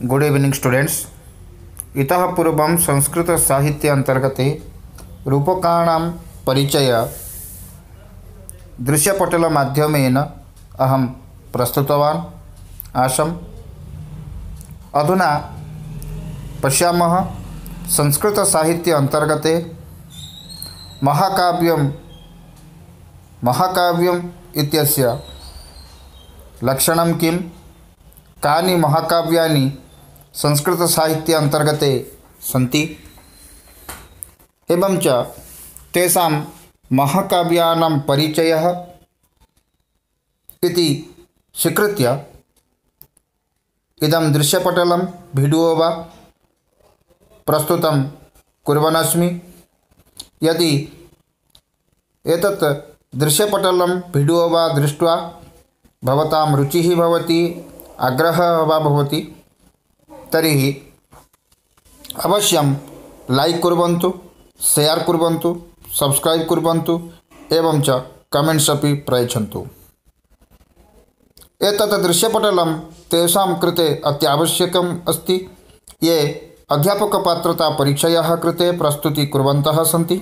Good evening students. इतः पूर्वं संस्कृत साहित्य अंतर्गते रूपकाणां परिचय दृश्यपटल माध्यमेन अहं प्रस्तुतवान् आसम्। अधुना पश्यामः संस्कृत साहित्य अंतर्गते महाकाव्यम् इत्यस्य लक्षणं किं, कानि महाकाव्यानि संस्कृत साहित्य अंतर्गते सन्ति एवं च तेषां महाकाव्यानां परिचयः इति स्वीकृत्य इदं दृश्यपटलं वीडियो वा प्रस्तुतं कुर्वन् अस्मि। यदि एतत् दृश्यपटलं वीडियो वा दृष्ट्वा भवतां रुचिः भवति, आग्रहः वा भवति तर्हि अवश्यं लाइक कुर्वन्तु, शेयर कुर्वन्तु, सब्सक्राइब कुर्वन्तु एवं च कमेंट्स अपि प्रयच्छन्तु। एतत् दृश्यपटलं तेषां कृते अत्यावश्यकम् अस्ति ये अध्यापकपात्रता परीक्षायाः कृते प्रस्तुति कुर्वन्तः सन्ति।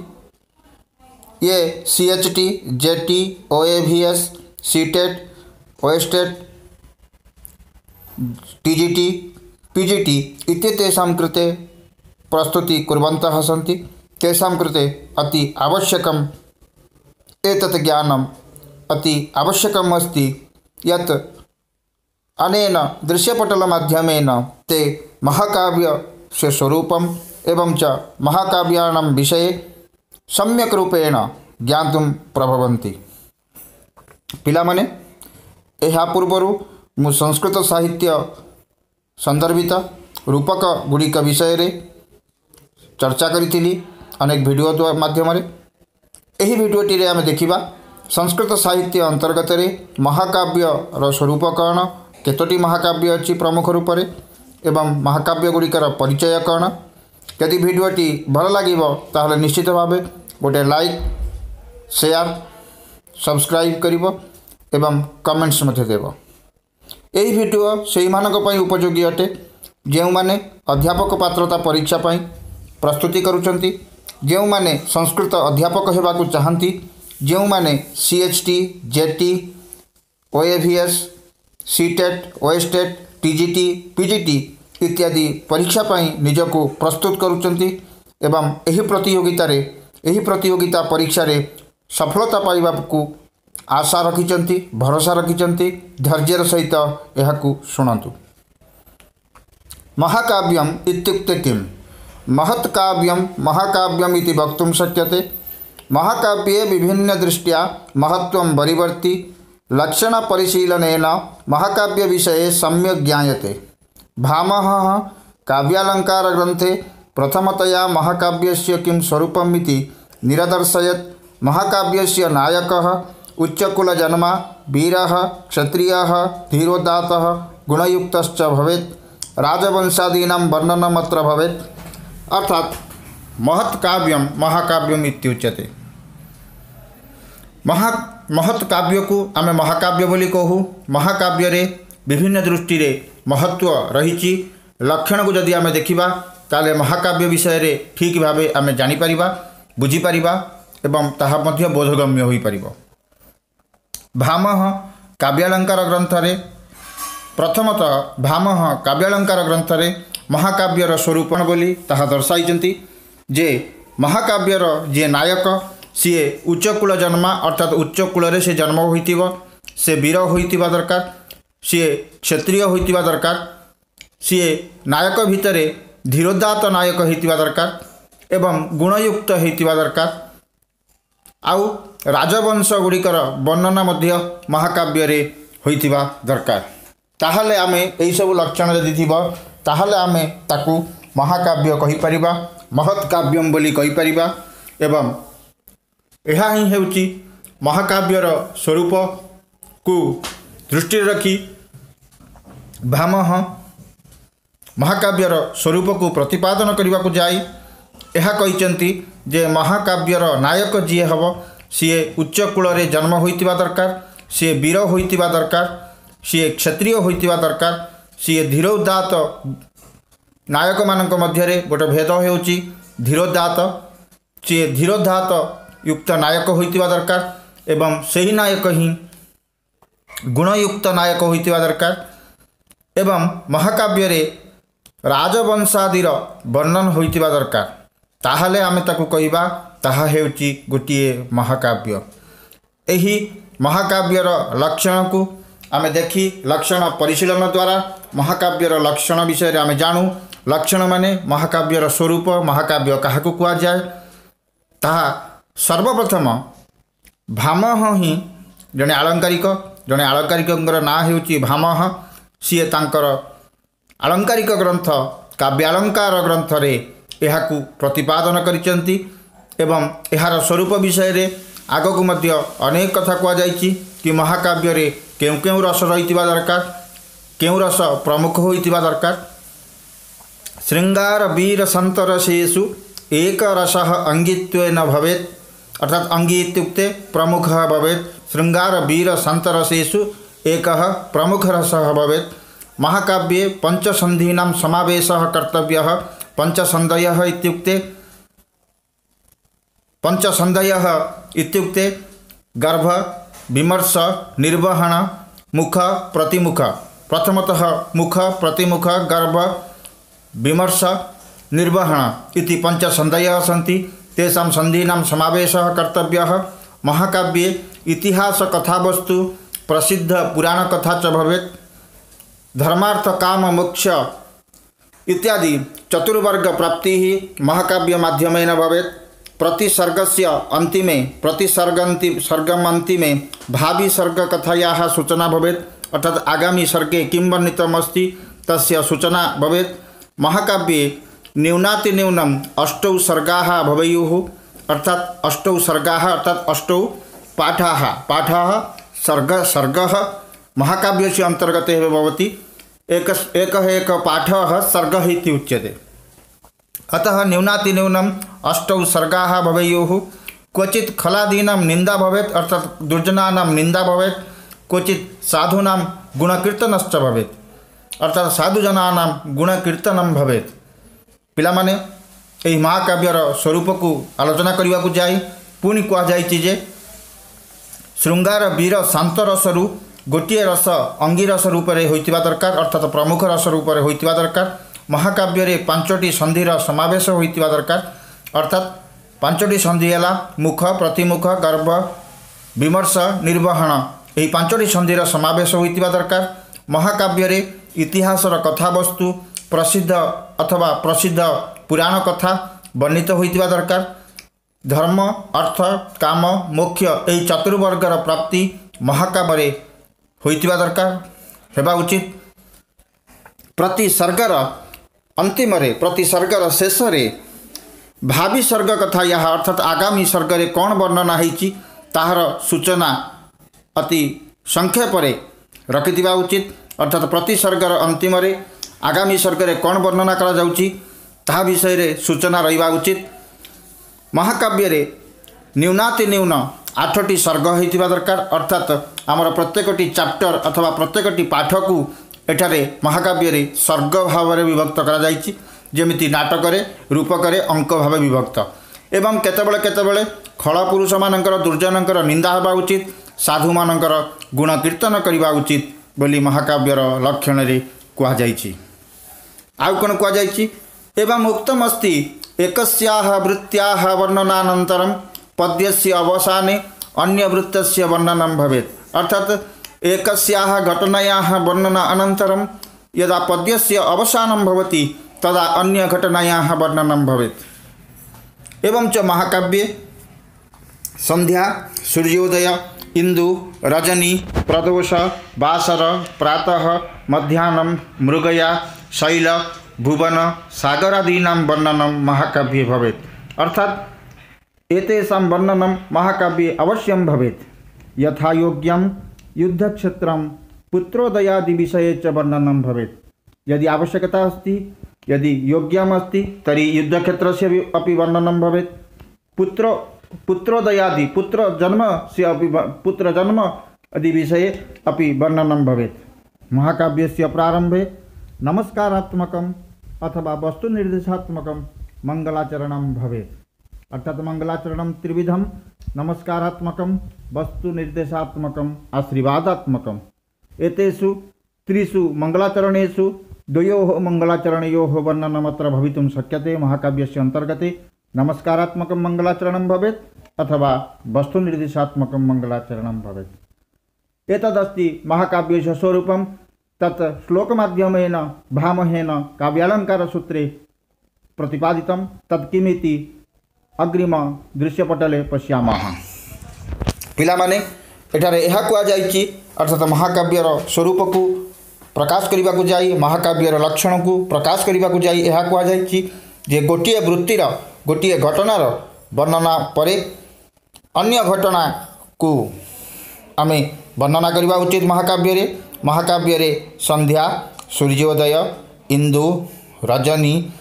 ये CHT, JT, OAVS, CTET, OSTET, TGT, PGT इत्येतेषां कृते प्रस्तुति कुर्वन्तः सन्ति। तेषां कृते अति आवश्यकम् एतत् ज्ञानम् अति आवश्यकम् अस्ति यत् अनेन दृश्यपटलमाध्यमेन ते महाकाव्यस्य स्वरूपम् एवं च महाकाव्यानां विषये सम्यक् रूपेण ज्ञातुं प्रभवन्ति। पिलामने ଏହା ପୂର୍ବରୁ ମୁଁ ସଂସ୍କୃତ ସାହିତ୍ୟ संदर्भित रूपक गुड़िक विषय रे चर्चा करी अनेक वीडियो माध्यम यही वीडियोटी रे आम देखा संस्कृत साहित्य अंतर्गत रे महाकाव्यर स्वरूप कौन, केतोटी महाकाव्य अच्छी प्रमुख रूप से एवं महाकाव्य गुड़िकर परिचय कौन। यदि वीडियोटी भल लगे ताहले निश्चित भाव गोटे लाइक, शेयर, सब्सक्राइब करिवो एवं कमेंट्स मध्य देव। यही वीडियो से उपयोगी अटे जो माने अध्यापक पात्रता परीक्षा पाई प्रस्तुति करुचंती, जो माने संस्कृत अध्यापक हेबाकु चाहंती, जो माने CHT, JT, OAVS, CTET, OSTET, TGT, PGT इत्यादि परीक्षा पाई निजको प्रस्तुत करुचंती एवं एही प्रतियोगिता परीक्षा रे सफलता पाइबाकु आशा रखिचंती, भरोसा रखिचंती। धैर्यर सहित एहाकु शुणन्तु। महाकाव्यम इत्युक्ते किं? महत्काव्यम महाकाव्यम इति वक्तुं शक्यते। महाकाव्ये विभिन्न दृष्ट्या महत्वं वरीवर्ति लक्षण परिशीलनेन महाकाव्य विषये सम्यक् ज्ञायते। भामहः काव्यालंकार ग्रंथे प्रथमतया महाकाव्यस्य किं स्वरूपम् इति निरदर्शयत्। महाकाव्यस्य नायकः उच्चकुलजन्मा, वीरः, क्षत्रियः, धीरोदात्तः, गुणयुक्तश्च भवेत्। राजवंशादीनां वर्णनमत्र भवेत्। अर्थात महत्काव्यम महाकाव्यम इत्युच्यते। महत्काव्य को आमे महाकाव्य बोली कहू। महाकाव्य रे विभिन्न दृष्टि रे महत्व रही। लक्षण को जदि आमे देखिबा ताले महाकाव्य विषय रे ठीक भावे आमे जानि परिबा, बुझी परिबा एवं ताहा मध्य बोधगम्य होई परिबो। भामह काव्यालंकार ग्रंथरे प्रथमतः भामह काव्यालंकार ग्रंथरे महाकाव्यर स्वरूप बोली ताहा दर्शाइचंती जे महाकाव्यर जे नायक सीए उच्चकूल जन्मा अर्थात उच्चकूल रे से जन्म होइतिबो, से वीर होइतिबा दरकार, सीए क्षत्रिय होइतिबा दरकार, सीए नायक भितरे धीरोदात्त नायक होइतिबा दरकार एवं गुणयुक्त होइतिबा दरकार। आउ राजवंश गुड़िकर वर्णना मध्य महाकाव्य रे होइतिबा दरकार। ताहले आमे एई सब लक्षण जदि थिबो ताहले आमे ताकू महाकाव्य कहि परिबा, महत्काव्यम बोली कहि परिबा एवं एहा ही हेउची महाकाव्यर स्वरूप को दृष्टि रखी भामह महाकाव्यर स्वरूप को प्रतिपादन करने को जाई एहा कहिचंती जे महाकाव्यर नायक जी हब सीए उच्च कूल रे जन्म होइतिबा दरकार, सीए वीर होइतिबा दरकार, सीए क्षत्रिय होइतिबा दरकार, सीए धीरोदात्त नायक मानक मध्यरे गोटे भेद होउची धीरोदात। सी धीरोदात युक्त नायक होइतिबा दरकार एवं सही नायक ही गुणयुक्त नायक होइतिबा दरकार एवं महाकाव्य रे राजवंशादीर वर्णन होइतिबा दरकार। ताहाले आमे ताकू कहिबा ताहा हेउची गोटिए महाकाव्य। एही महाकाव्यर लक्षण को आमे देखी लक्षण परिशीलन द्वारा महाकाव्यर लक्षण विषय आमे जानू। लक्षण माने महाकाव्यर स्वरूप, महाकाव्य काहाकू कुआ जाए ताहा सर्वप्रथम भामह ही जने आलंकारिकंकर ना हेउची भामह। सीए तांकर आलंकारिक ग्रंथ काव्यालंकार ग्रंथ रे एहाकू प्रतिपादन करिसेंती एवं एहार स्वरूप विषय रे आगकू मध्य अनेक कथा कुआ जाइछि कि महाकाव्य रे केउ केउ रस रहितिबा दरकार, केउ रस प्रमुख होइतिबा दरकार। श्रृंगार वीर संत रसेषु एक रसः अंगित्वेन भवेत्, अर्थात अंगी इत्युक्ते प्रमुख भवेत्। श्रृंगार वीर संत रसेषु एकः प्रमुख रसः भवेत्। महाकाव्ये पंचसंधीनां समावेशः कर्तव्यः। पंचसंधयः इत्युक्ते गर्भ, विमर्श, निर्वहण, मुख, प्रतिमुख। प्रथमतः मुख, प्रतिमुख, गर्भ, विमर्श, निर्वहण इति पंचसंधयः सन्ति। तेषां संधीनां समावेशः कर्तव्यः। महाकाव्ये इतिहास कथावस्तु प्रसिद्ध पुराण कथा च भवेत्। धर्मार्थ काम मोक्ष इत्यादि चतुर्वर्ग प्राप्ति महाकाव्य माध्यमेन भवेत्। प्रतिसर्गस्य अन्तिमे सर्गम अन्तिमे भावी सर्ग कथायाः सूचना भवेत्, अर्थात आगामी सर्गे किं वर्णितमस्ति तस्य सूचना भवेत्। महाकाव्ये न्यूनातिन्यूनम् 8 सर्गाः भवेयुः, अर्थात 8 सर्गाः अर्थात 8 पाठाः सर्गः महाकाव्यस्य अंतर्गते भवति। एक पाठः सर्गः इति उच्यते। अतः न्यूनातिन्यूनम् 8 सर्गाः भवेयुः। क्वचित् खलादीनां निंदा भवेत्, अर्थात दुर्जनानां निंदा भवेत्। क्वचित् साधूनां गुणकीर्तनश्च भवेत्, अर्थात साधुजनानां गुणकीर्तनं भवेत्। पिलामाने एही महाकाव्यर स्वरूप को आलोचना करने को जाई पुणी कहुई जे श्रृंगार वीर शांत रसरु गोटे रस अंगी रस रूप में होइतिबा दरकार, अर्थात प्रमुख रस रूप में होइतिबा दरकार। महाकाव्य रे 5टी संधिर समावेश होइतिबा दरकार, अर्थात 5टी संधि है मुख, प्रतिमुख, गर्भ, विमर्श, निर्वहण। यही 5टी संधिर समावेश होइतिबा दरकार। महाकाव्य रे इतिहासर कथावस्तु प्रसिद्ध अथवा प्रसिद्ध पुराण कथा वर्णित होइतिबा दरकार। धर्म, अर्थ, काम, मोक्ष यही चतुर्वर्गर प्राप्ति महाकाव्य होइतिबा दरकार हेबा उचित। प्रति सर्गर अंतिम रे प्रति सर्गर शेष रे भावी सर्ग कथा यह अर्थात आगामी सर्ग रे कौन वर्णना होइछि ताहार सूचना अति संक्षेप रे रखिथिबा उचित, अर्थात प्रति सर्गर अंतिम रे आगामी सर्ग रे कौन वर्णना करा जाउछि ताहा विषय रे सूचना रहिबा उचित। महाकाव्य रे न्यूनातिन्यून 8टी सर्ग होइतिबा दरकार, अर्थात आमर प्रत्येकटी चैप्टर अथवा प्रत्येकटी पाठ को एठारे महाकाव्य रे सर्ग भाव में विभक्त करा जाइछि, जेमिति नाटक रे रूपक रे अंक भाव विभक्त। एवं केतेबेले केतेबेले खल पुरुष मानकर दुर्जनकर निंदा हेबा उचित, साधु मानकर गुण कीर्तन करबा उचित बोली महाकाव्यर लक्षण रे कुआ जाइछि। आउ कोन कुआ जाइछि एवं उक्तमस्ति एकस्याः वृत्त्याः वर्णनानन्तरं पद्यस्य अवसाने अन्य वृत्तस्य वर्णनं भवेत्, अर्थात एकस्याः घटनायाः वर्णन अनन्तरं यदा पद्यस्य अवसानं भवति तदा अन्य घटनायाः वर्णनं भवेत्। एवं च महाकाव्ये संध्या, सूर्योदय, इंदु, रजनी, प्रदोष, वासर, प्रातः, मध्याह्नं, मृगया, शैल, भुवन, सागरादीनां वर्णनं महाकाव्ये भवेत्, अर्थात एतेषां वर्णनं महाकाव्ये अवश्यं भवेत्। यथा योग्यं युद्धक्षेत्रं पुत्रोदयादि विषये च वर्णनं भवेत्। यदि आवश्यकता अस्ति, यदि योग्यम् अस्ति तर्हि युद्धक्षेत्रस्य अपि वर्णनं भवेत्। पुत्रोदयादि पुत्रजन्म आदि विषये अपि वर्णनं भवेत्। महाकाव्यस्य प्रारम्भे नमस्कारात्मकम् अथवा वस्तु निर्देशात्मक मंगलाचरणम भवेत्। अर्थात मंगलाचरणम त्रिविधम, नमस्कारात्मकम, वस्तु निर्देशात्मकम, आशीर्वादात्मकम। एतेषु त्रिषु मंगलाचरणेषु द्वयोः मंगलाचरणयोः वर्णनमत्र भवितुं शक्यते। महाकाव्यस्य अंतर्गते नमस्कारात्मकं मंगलाचरणं भवेत् अथवा वस्तुनिर्देशात्मकं मंगलाचरणं भवेत्। एतदस्ति महाकाव्यस्य स्वरूपं। तत् श्लोकमाध्यमेन भामहेन काव्यालङ्कारसूत्रे प्रतिपादितं। तत् किमिति अग्रिम दृश्यपटले पश्यामः। पिलामाने एठारे एहा कुहाଯାଇଛି, अर्थात महाकाव्यर स्वरूप को प्रकाश करने को जाई, महाकाव्यर लक्षण को प्रकाश करने को जाई एहा कुहाଯାଇଛି जे गोटिए वृत्तिर गोटिए घटनार वर्णना परे अन्य घटना को आमे वर्णना करने उचित। महाकाव्य रे संध्या, सूर्योदय, इंदु, रजनी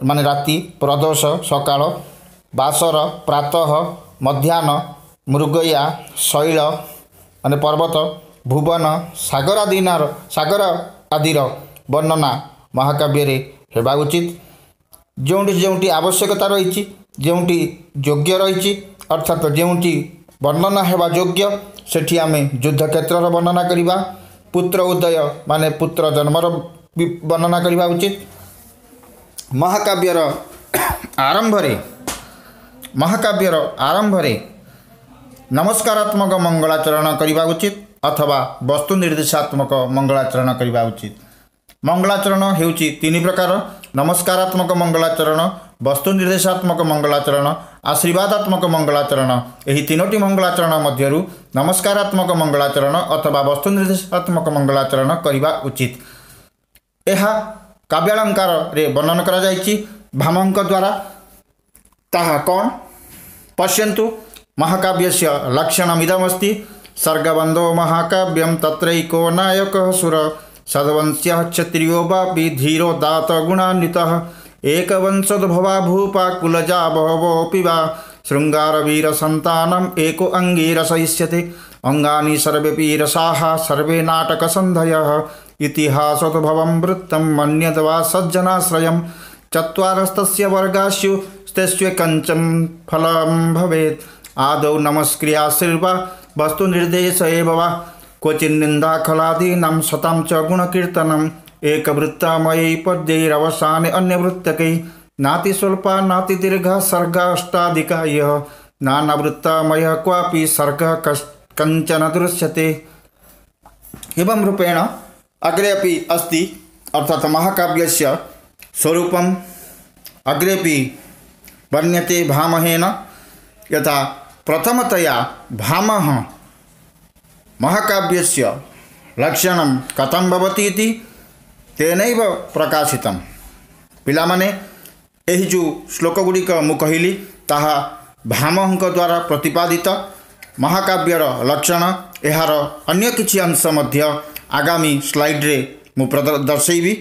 माने राति, प्रदोष सकाळ, बासर प्रातः, मध्याह्न, मृगया, शैल माने पर्वत, भुवन, सागर आदिर वर्णना महाकाव्य रे हेबा उचित। जोंटी आवश्यकता रही, जोंटी योग्य रही, अर्थात जोंटी वर्णना हेबा योग्य सेठी आमे युद्ध क्षेत्रर वर्णना करिबा, पुत्र उदय माने पुत्र जन्मर वर्णना करिबा उचित। महाकाव्यर आरंभ रे नमस्कारात्मक मंगलाचरण करिबा उचित अथवा वस्तु निर्देशात्मक मंगलाचरण करिबा उचित। मंगलाचरण हेउची तीन प्रकार, नमस्कारात्मक मंगलाचरण, वस्तु निर्देशात्मक मंगलाचरण, आशीर्वादात्मक मंगलाचरण। एही तीनोटी मंगलाचरण मध्यरु नमस्कारात्मक मंगलाचरण अथवा वस्तु निर्देशात्मक मंगलाचरण करिबा उचित। एहा काव्यालंकार रे वर्णन करा जायछि भामहଙ୍କ द्वारा। ताहा कोन पश्यन्तु। महाकाव्यस्य लक्षणमिदमस्ति। सर्गबन्धो महाकाव्यं तत्रैको नायकः सुर सद्वंश्यः क्षत्रियो वापि धीरो दात गुणान्वितः एकवंशोद्भवा भूपा कुलजा बहवोऽपि वा शृङ्गारवीरसन्तानम् एको अङ्गीरसहिष्यते अङ्गानि सर्वेऽपि रसाः सर्वे नाटकसन्धयः इतिहासोद्भवं वृत्तं मन्यद्वा सज्जनाश्रयं चत्वारस्तस्य वर्गास्यु स्तेष्वेकञ्चं फलं भवेत् आदौ नमस्क्रियाशीर्वा वस्तु निर्देश एव वा क्वचिन्निन्दाखलादीनां शतं च गुणकीर्तनम् एकवृत्तमयै पद्यैरवसाने अन्यवृत्तकै नातिस्वल्पा नातिदीर्घा सर्गाष्टाधिका यः नानावृत्तमयः क्वापि सर्गः कञ्चन दृश्यते। एवं रूपेण अग्रे अपि अस्ति। अर्थात महाकाव्यस्य स्वरूपम् अग्रेपि वर्ण्यते भामहेन। यथा प्रथमतया भामः महाकाव्यस्य लक्षणं कथं भवति इति तेनैव प्रकाशितं। पिलामाने एही जो श्लोक गुड़िक मु कहली ताहा भामहଙ୍କ द्वारा प्रतिपादित महाकाव्यर लक्षण। एहार अन्य किछि अंश मध्य आगामी स्लाइड रे मु दर्शैबी।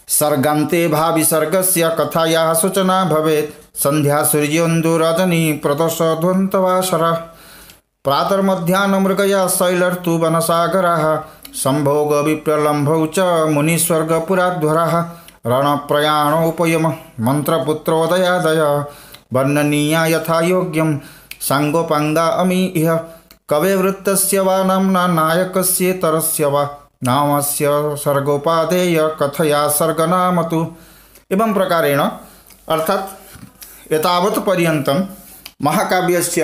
सर्गान्ते भाविसर्गस्य कथायाः सूचना भवेत् संध्या सूर्योन्दु रजनी प्रदोष ध्वन्तवासरा प्रातर्मध्याह्न मृगया शैलर्तु वनसागराः संभोग विप्रलम्भौ च मुनिस्वर्गपुराध्वराः रणप्रयाणोपयम मंत्रपुत्रोदयादय वर्णनीया यथा योग्यं सांगोपांगा अमी इह कवे वृत्तस्य वा नाम्ना नायकस्येतरस्य वा नामस्य सर्गोपादेय कथया सर्गनामतु। एवं प्रकारेण अर्थात एतावत् पर्यन्तं महाकाव्यस्य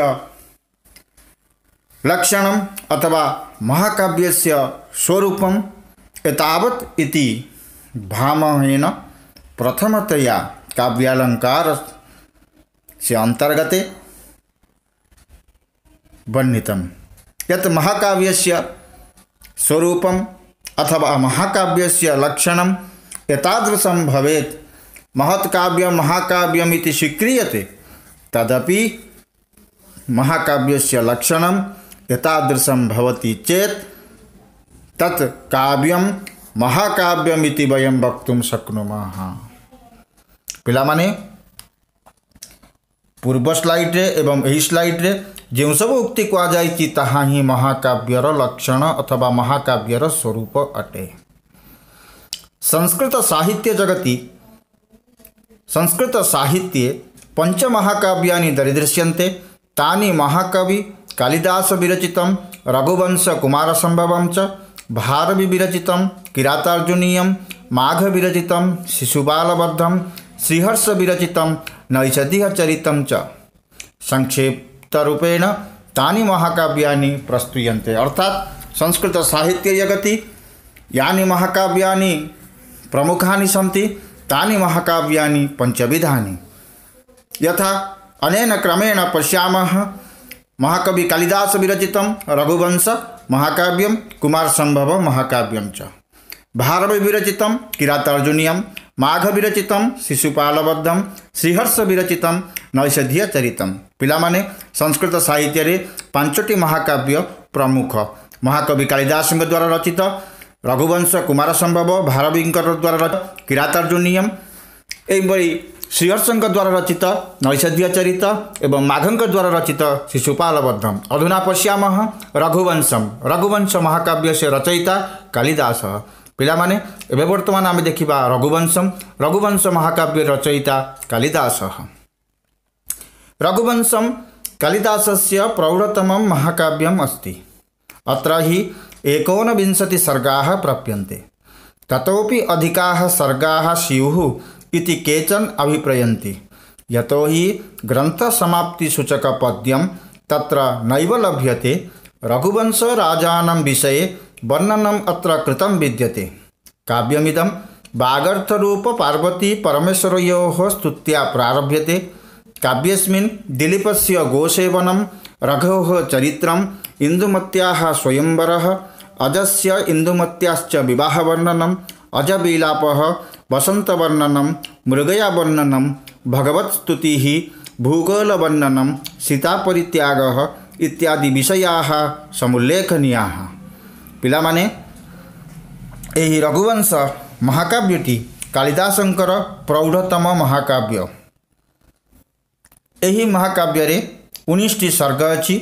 लक्षणम् अथवा महाकाव्यस्य स्वरूपम् एतावत् इति भामहेन प्रथमतया काव्यालङ्कारस्य अन्तर्गते वर्णितं। यत् महाकाव्यस्य स्वरूपम् अथवा महाकाव्यस्य लक्षणम् एतादृशं भवेत् महत्काव्यं महाकाव्यमिति स्वीक्रियते, तदपि महाकाव्यस्य लक्षणम् एतादृशं भवति चेत् तत् काव्यं महाकाव्यमिति वयं वक्तुं शक्नुमः। पिलामाने पूर्व स्लाइड रे एवं एही स्लाइड रे जो सब उक्ति कहुई ताहा ही महाकाव्यर लक्षण अथवा महाकाव्यर स्वरूप अटे। संस्कृत साहित्ये पंचमहाकाव्यानि दरीदृश्यन्ते। तानि महाकवि कालिदास विरचितं रघुवंश कुमार संभवं च, भारवि विरचितं किरातार्जुनीयं, माघ विरचितं शिशुपालवद्धं, श्रीहर्ष विरचितं नैषधीयचरितं च। संक्षिप्तरूपेण तानि महाकाव्यानि प्रस्तूयन्ते। अर्थात संस्कृत साहित्य जगति यानि महाकाव्यानि प्रमुखानि सन्ति तानि महाकाव्यानि पंचविधानि। यथा अनेन क्रमेण पश्यामः महाकवि कालिदास विरचितं रघुवंश महाकाव्यं, कुमारसंभव महाकाव्यं च, भारवि विरचितं किरातार्जुनीयं, माघ विरचितं शिशुपालवद्धं, श्रीहर्ष विरचितं नैषधीयचरितं। पिलामाने संस्कृत साहित्य रे पांचटी महाकाव्य प्रमुख। महाकवि कालिदास द्वारा रचित रघुवंश कुमार संभव, भारवी द्वारा रचित किरातार्जुनीयम, एवं श्रीहर्ष द्वारा रचित नैषधीयचरित एवं माघ द्वारा रचित शिशुपालवद्धम। अधुना पश्यामः रघुवंश महाकाव्य से रचयिता कालिदास। पिलामाने एबे वर्तमान आमे देखिबा रघुवंश महाकाव्य रचयिता कालिदास। रघुवंशम कालिदासस्य प्रौढतमं महाकाव्यम् अस्ति। अत्र हि 29 सर्गाः प्राप्यन्ते। ततोपि अधिकाः सर्गाः स्युः इति केचन अभिप्रयन्ति। यतो हि ग्रन्थसमाप्तिसूचकपद्यं तत्र नैव लभ्यते। रघुवंश राजानां विषये वर्णनम् अत्र कृतं विद्यते। काव्यमिदं वागर्थरूप पार्वती परमेश्वरयोः स्तुत्या प्रारभ्यते। काव्यस्मिन् दिलीपस्य गोसेवनं, रघोः चरित्रम्, इन्दुमत्याः स्वयंवरः, अजस्य इन्दुमत्याश्च विवाहवर्णनम्, अजविलापः, वसन्तवर्णनं, मृगयावर्णनं, भगवत्स्तुतिः, भूगोलवर्णनं, सीतापरित्यागः इत्यादि विषयाः समुल्लेखनीयाः। पिलामाने एही रघुवंश महाकाव्यटी कालिदासंकर प्रौढ़तम महाकाव्य। एही महाकाव्य रे 19टी सर्ग अछि।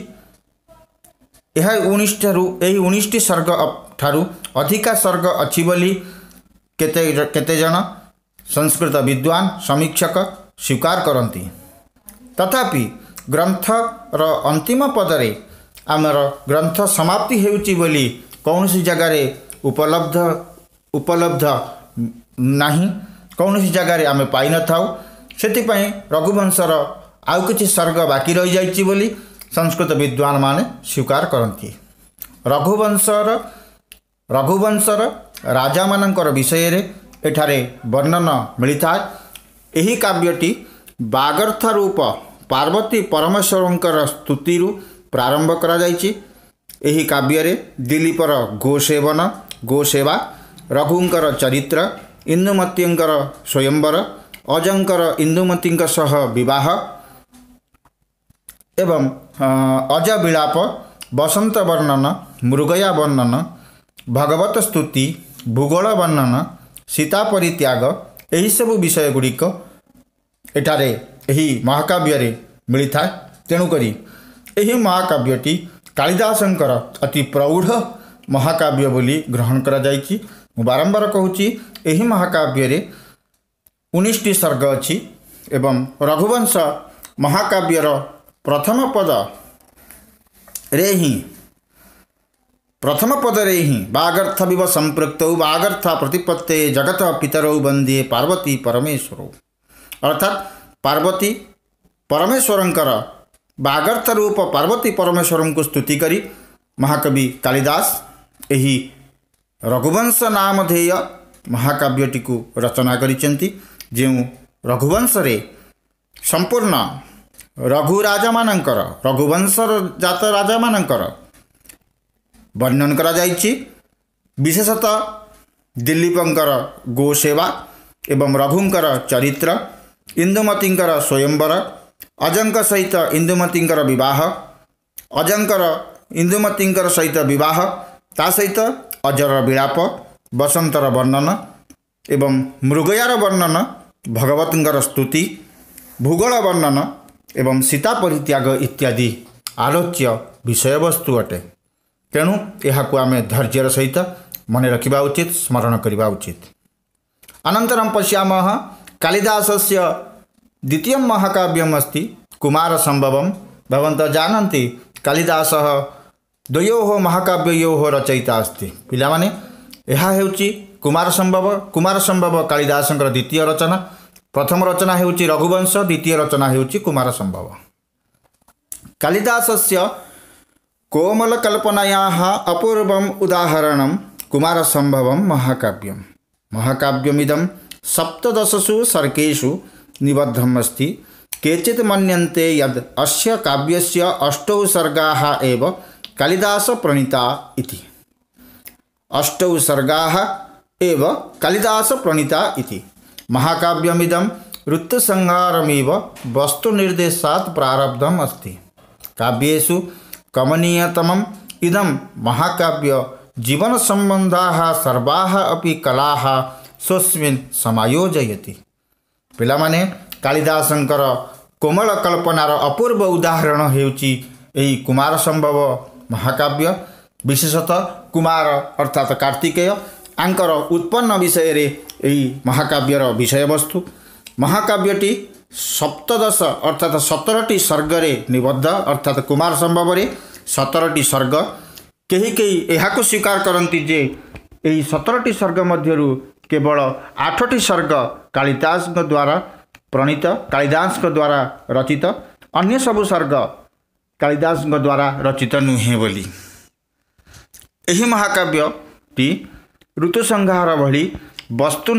यह 19टी सर्ग ठारू अधिका सर्ग अछि बोली केते जन संस्कृत विद्वान समीक्षक स्वीकार करती। तथापि ग्रंथर अंतिम पदरे आमर ग्रंथ समाप्ति हेउची बोली कौनसी जगार उपलब्ध नहीं, कौनसी जगार आम पाई न थाउ। सेतिपई रघुवंशर आउ किछि सर्ग बाकी रही जाइछि बोली संस्कृत विद्वान माने स्वीकार करती। रघुवंशर राजा मानकर विषय रे एठारे वर्णन मिलता है। एही काव्यटी वागर्थ रूप पार्वती परमेश्वरंकर स्तुतिरु प्रारंभ करा जाइछि। एही काव्य रे दिलीपर गोसेवा, रघुंकर चरित्र, इंदुमतींकर स्वयंवर, अजंकर इंदुमतींक सह विवाह एवं अज विलाप, वसंत वर्णन, मृगया वर्णन, भगवत स्तुति, भूगोल वर्णन, सीता परित्याग एही सब विषय गुड़िक एठारे एही महाकाव्य रे मिलता है। तेणुकरी एही महाकाव्यटी कालिदासंकर अति प्रौढ़ महाकाव्य बोली ग्रहण करा जाइछि। मु बारंबार कहूची एही महाकाव्य रे 19टी सर्ग अछि एवं रघुवंश महाकाव्यर प्रथम पदरे ही वागर्थविव संपृक्तौ वागर्थ प्रतिपत्ते जगत पितरौ वंदे पार्वती परमेश्वरौ। अर्थात पार्वती परमेश्वरंकर वागर्थ रूप पार्वती परमेश्वरं को स्तुति करी महाकवि कालिदास एही रघुवंश नामधेय महाकाव्यटी को रचना करिसेंती। जो रघुवंश रे संपूर्ण रघुवंशर जात राजा मानकर वर्णन करा जाइछि। विशेषतः दिलीपंकर गोसेवा एवं रघुंकर चरित्र, इंदुमतींकर स्वयंवर, अजंक सहित इंदुमतींकर विवाह, अजंकर इंदुमतींकर सहित विवाह, ता सहित अजर विलाप, वसंतर वर्णन एवं मृगयार वर्णन, भगवतंकर स्तुति, भूगोल वर्णन एवं सीता परित्याग इत्यादि आलोच्य विषयवस्तु अटे। तेणु यह आम धैर्यर सहित मन रखा उचित, स्मरण करने उचित। अनन्तरं पश्यामः कालिदासस्य द्वितीयं महाकाव्यम् अस्ति कुमारसम्भवं। भवन्तः जानन्ति कालिदासः द्वयोः महाकाव्ययोः रचयिता अस्ति। पिलामाने ଏହା ହେଉଛି कुमारसम्भव। कुमारसम्भव कालिदासଙ୍କର द्वितीय रचना। प्रथम रचना ହେଉଛି रघुवंश, द्वितीय रचना ହେଉଛି कुमारसम्भव। कालिदासस्य कोमलकल्पनायाः अपूर्वम् उदाहरणं कुमारसम्भवं महाकाव्यं। महाकाव्यमिदं सप्तदशसु सर्गेषु निबद्धम् अस्ति। केचित् मन्यन्ते यद् अस्य काव्यस्य 8 सर्गाः एव कालिदासप्रणीता इति। 8 सर्गाः एव कालिदासप्रणीता इति। महाकाव्यमिदं ऋतुसंहारमेव वस्तुनिर्देशात् प्रारब्धम् अस्ति। काव्येषु कमनीयतमम् इदं महाकाव्य जीवनसम्बन्धाः सर्वाः अपि कलाः स्वस्मिन् समायोजयति। पिलामाने कालिदासଙ୍କର कोमल कल्पनार अपूर्व उदाहरण ହେଉଛି ଏହି कुमारसम्भव महाकाव्य। विशेषतः कुमार अर्थात कार्तिकेय आंकर उत्पन्न विषय रे यही महाकाव्यर विषयवस्तु। महाकाव्यटी सप्तदश अर्थात 17टी सर्गरे निबद्ध अर्थात कुमारसम्भव 17टी सर्ग। कहीं कहीं यह स्वीकार करती जे यही 17टी सर्ग मध्यरु केवल 8टी सर्ग कालिदास द्वारा प्रणीत, कालिदास द्वारा रचित, अन्य सबु सर्ग कालिदास द्वारा रचित नुहे बोली। यही महाकाव्यटी ऋतुसंहार भली वस्तु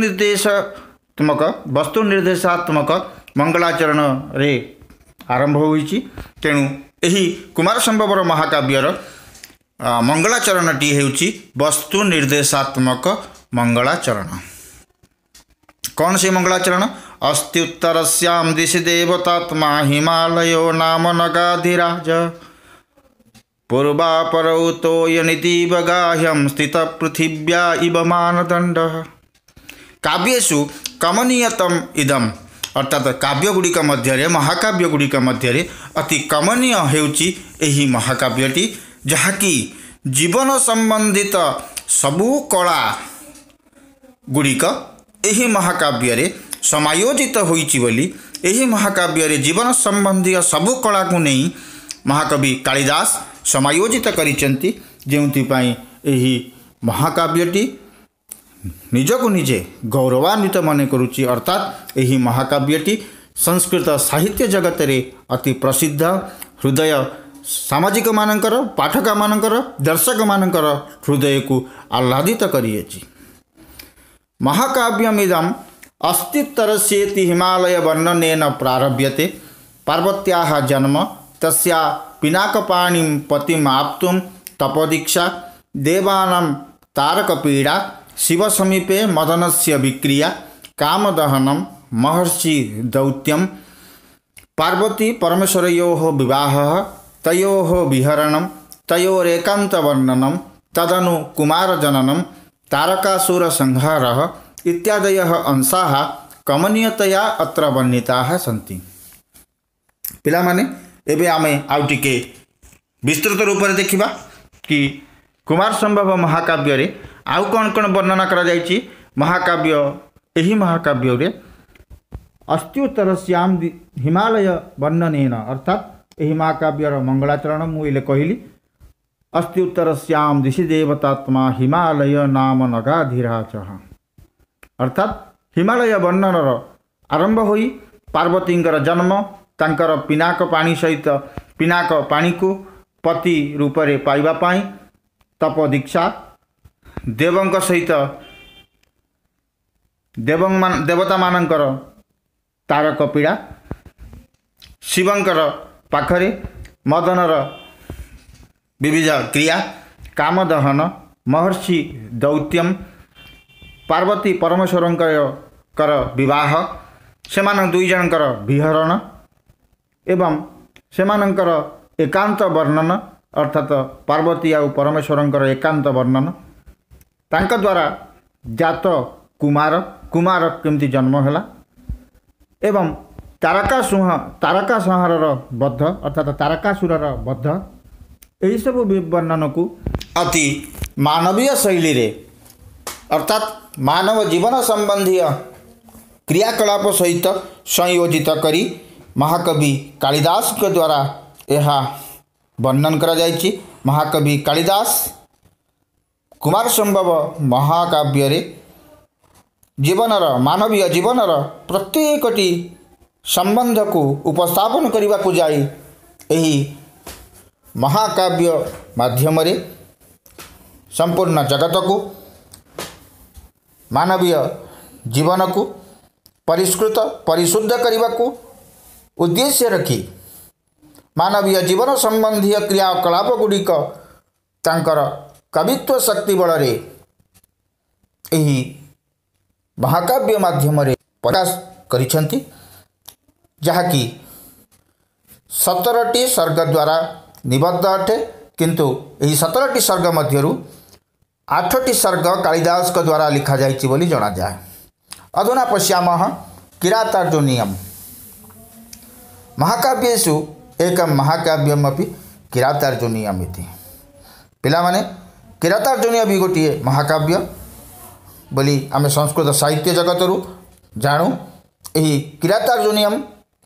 निर्देशात्मक मंगलाचरण रे आरंभ होईछि। तेणु यही कुमारसम्भवर महाकाव्यर मंगलाचरणटी हेउछि वस्तु निर्देशात्मक मंगलाचरण। कौन से मंगलाचरण? अस्ति उत्तरस्यां दिशि देवतात्मा हिमालयो नाम नगाधिराज पूर्वापरौ तोयनितिवगाह्यं स्थित पृथिव्या इव मानदण्डः। काव्येषु कमनीयतम इदम अर्थात काव्यगुड़िक मध्य महाकाव्यगुड़िक मध्य अति कमनीय हेउछि एही महाकाव्यटी, जहाँकि जीवन संबंधित सबु कला गुड़िक एही महाकाव्य समायोजित होइछि बोली। एही महाकाव्य जीवन संबंधी सबु कला को नहीं महाकवि कालिदास समायोजित करिसेंती, जेउथिपाई एही महाकाव्यटी निजको निजे गौरवान्वित मन करुच्ची। अर्थात यही महाकाव्यटी संस्कृत साहित्य जगत रे अति प्रसिद्ध, हृदय सामाजिक मानकर, पाठक मानकर, दर्शक मानकर हृदय को आह्लादित करिएछि। महाकाव्यमिदं अस्त्युत्तरस्येति हिमालय वर्णनेन प्रारभ्यते। पार्वत्याः जन्म, तस्या पिनाकपाणिं पतिमाप्तुं तपोदीक्षा, देवानां तारकपीडा, शिव समीपे मदनस्य विक्रिया, कामदहनं, महर्षि दौत्यं, पार्वती परमेश्वरयोः विवाहः, तयोः विहरणं, तयोरेकान्तवर्णनं, तदनु कुमारजननं, तारकासुर संहारः इत्यादयः अंशाः कमनीयतया अत्र वर्णिताः सन्ति। पिलामाने एबे आमे आउ टिके विस्तृत रूप में देखिबा कि कुमारसम्भव महाकाव्य रे आउ कौन कौन वर्णना करा जायछि। महाकाव्य एही महाकाव्य रे अस्त्युत्तरस्यां हिमालय वर्णनेन अर्थात एही महाकाव्यर मंगलाचरण मुइले कहली। अस्त्युत्तरस्यां दिशि देवतात्मा हिमालय नाम नगाधिराजः अर्थात हिमालय वर्णनर आरंभ होई पार्वतींकर जन्म, तांकर पिनाक पानी सहित पिनाक पानी को पति रूप रे पाइबा पाई तपोदीक्षा, देवंक सहित देवता मानकर तारक पीड़ा, शिवंकर पाखरे मदनर विविध क्रिया, कामदहन, महर्षि दौत्यम, पार्वती परमेश्वरंकर विवाह, सेमान दुई जनकर विहरण एवं सेमानंकर एकांत वर्णन अर्थात पार्वती आउ परमेश्वरंकर एकांत वर्णन, तांका द्वारा जात कुमार केमती जन्म हैला एवं तारका संहारर बद्ध अर्थात तारकासुरर बद्ध, यही सब वर्णन को अति मानवीय शैली रे अर्थात मानव जीवन संबंधी क्रियाकलाप सहित संयोजित करी महाकवि कालिदास के द्वारा यह वर्णन करा जायछि। महाकवि कालिदास कुमार संभव महाकाव्य रे जीवनर मानवीय जीवनर प्रत्येकटी संबंध को उपस्थापन करने को जाई एही महाकाव्य माध्यम रे संपूर्ण जगत को मानवीय जीवन को परिष्कृत परिशुद्ध करने को उद्देश्य रखी मानवीय जीवन संबंधी क्रियाकलाप गुड़िक तांकर कवित्व शक्ति बल रे एही महाकाव्य माध्यम रे प्रकाश करिसेंती, जहाँकि 17टी सर्ग द्वारा निबद्ध अटे। किंतु यही 17टी सर्ग मध्यरु 8टी सर्ग कालिदास के द्वारा लिखा जाइछि बोली जणा जाए। अधुना पश्यामः किरातार्जुनीयम्। महाकाव्येषु एकं महाकाव्यमपि किरातार्जुनीयम् इति। पिलामाने किरातार्जुनीय भी गोटिए महाकाव्य बोली आमे संस्कृत साहित्य जगतरु जाणु। यही किरातार्जुनीयम्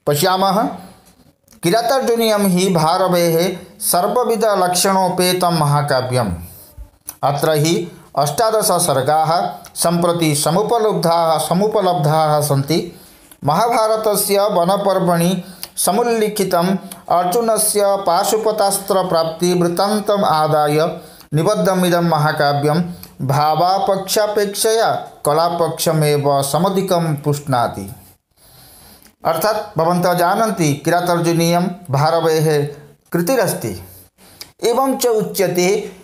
पश्यामः। किरातार्जुनीयं हि भारवेः सर्वविध लक्षणोपेतं महाकाव्यम्। अत्र हि 18 सर्गाः सम्प्रति समुपलब्धाः सन्ति। महाभारतस्य वनपर्वणि समुल्लिखितम् अर्जुनस्य पाशुपतास्त्र प्राप्ति वृत्तान्तम् आदाय निबद्धमिदं महाकाव्यं भावापक्षापेक्षया कलापक्षमेव समधिकं पुष्णाति। अर्थात भवन्तः जानन्ति किरातार्जुनीयं भारवेः कृतिरस्ति एवं च उच्यते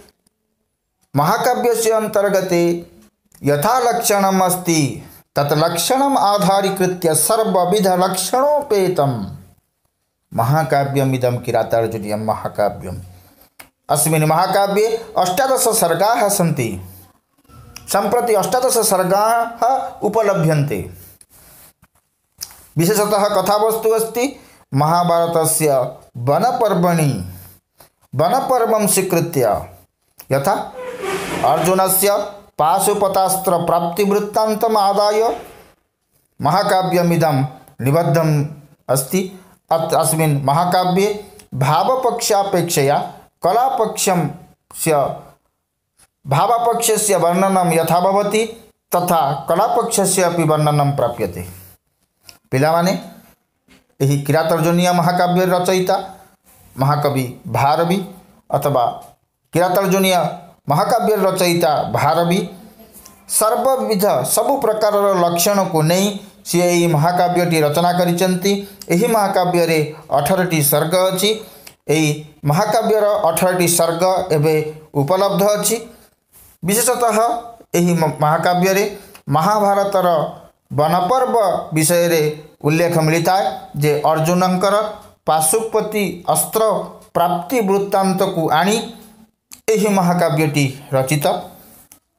महाकाव्यस्य अंतर्गते यथा लक्षणम् अस्ति तत् लक्षणम् आधारीकृत्य सर्वविध लक्षणोपेतं महाकाव्यमिदं किरातार्जुनीयं महाकाव्यम्। अस्मिन् महाकाव्ये 18 सर्गाः सन्ति। सम्प्रति 18 सर्गाः उपलभ्यन्ते। विशेषतः कथावस्तु अस्ति महाभारतस्य वनपर्वं स्वीकृत्य यथा अर्जुनस्य पाशुपतास्त्र प्राप्ति वृत्तान्तम् आदाय महाकाव्यमिदं निबद्धम् अस्ति। अस्मिन् महाकाव्ये भावपक्षापेक्षया भावपक्षस्य वर्णनं यथा भवति तथा कलापक्षस्य अपि वर्णनं प्राप्यते। पिलामाने यही किरातार्जुनीय महाकाव्य रचयिता महाकवि भारवी अथवा किरातार्जुनीय महाकाव्य रचयिता भारवी सर्वविध सबु प्रकार लक्षण को नहीं सी यही महाकाव्यटी रचना करिसेंती। एही महाकाव्य रे 18टी सर्ग अछि। एही महाकाव्यर 18टी सर्ग एबे उपलब्ध अछि। विशेषतः एही महाकाव्य रे महाभारतर वनपर्व विषय रे उल्लेख मिलता है जे अर्जुनंकर पाशुपति अस्त्र प्राप्ति वृत्तांत को आनी एही महाकाव्यटी रचित।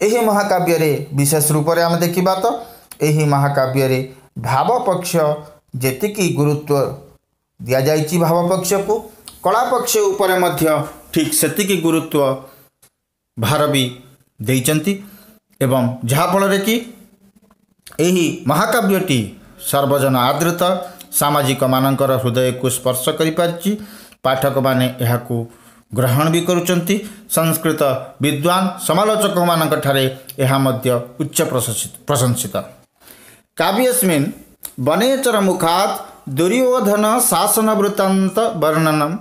एही महाकाव्य रे विशेष रूप से आम देखा तो एही महाकाव्य रे भावपक्ष जेतिकी गुरुत्व दिया जाइछि भावपक्ष को कलापक्ष उपरे मध्य ठीक सेतिकी गुरुत्व भारवी देइचंती एवं जहाँफल कि एही महाकाव्यटी सर्वजन आदृत सामाजिक मानकर हृदय को स्पर्श करि पारिछि। पाठक माने एहाकु ग्रहण भी करुचंती। संस्कृत विद्वान समालोचक मानक ठारे एहा मध्य उच्च प्रशंसित। काव्यस्मिन् वनेचर मुखात् दुर्योधन शासन वृत्तांत वर्णनम